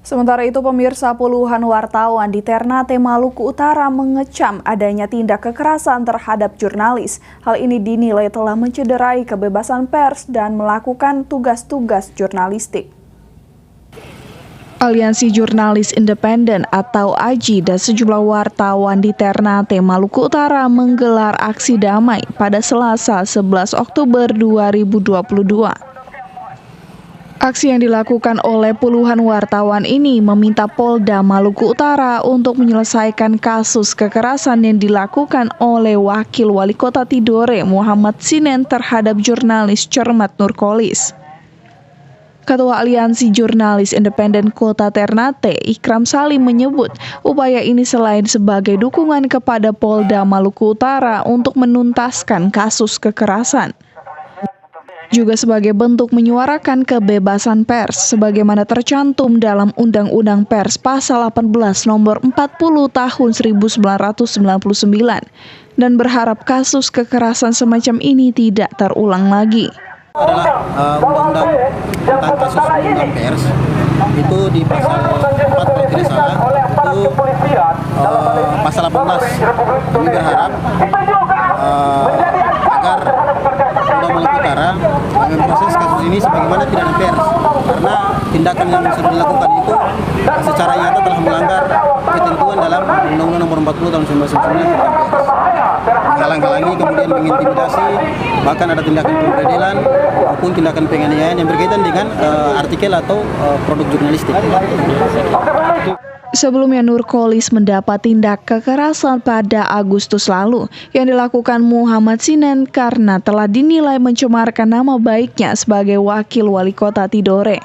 Sementara itu, pemirsa, puluhan wartawan di Ternate, Maluku Utara mengecam adanya tindak kekerasan terhadap jurnalis. Hal ini dinilai telah mencederai kebebasan pers dan melakukan tugas-tugas jurnalistik. Aliansi Jurnalis Independen atau AJI dan sejumlah wartawan di Ternate, Maluku Utara menggelar aksi damai pada Selasa 11 Oktober 2022. Aksi yang dilakukan oleh puluhan wartawan ini meminta Polda Maluku Utara untuk menyelesaikan kasus kekerasan yang dilakukan oleh Wakil Wali Kota Tidore Muhammad Sinen terhadap jurnalis Cermat Nurkolis. Ketua Aliansi Jurnalis Independen Kota Ternate, Ikram Salim, menyebut upaya ini selain sebagai dukungan kepada Polda Maluku Utara untuk menuntaskan kasus kekerasan, juga sebagai bentuk menyuarakan kebebasan pers sebagaimana tercantum dalam Undang-Undang Pers Pasal 18 Nomor 40 Tahun 1999 dan berharap kasus kekerasan semacam ini tidak terulang lagi. Adalah undang-undang tentang kasus undang pers itu di pasal 4 kalau tidak salah itu pasal 18. Kami berharap agar Polda Maluku Utara memproses kasus ini sebagaimana tidak ada pers, karena tindakan yang sudah dilakukan itu secara nyata telah melanggar ketentuan dalam Undang-Undang Nomor 40 Tahun 1999 tentang pers. Menghalang-halangi, kemudian mengintimidasi, bahkan ada tindakan pemberedelan maupun tindakan penganiayaan yang berkaitan dengan artikel atau produk jurnalistik. Sebelumnya, Nurkolis mendapat tindak kekerasan pada Agustus lalu yang dilakukan Muhammad Sinen karena telah dinilai mencemarkan nama baiknya sebagai Wakil Wali Kota Tidore.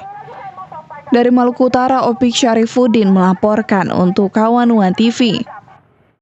Dari Maluku Utara, Opik Syarifuddin melaporkan untuk Kawan One TV.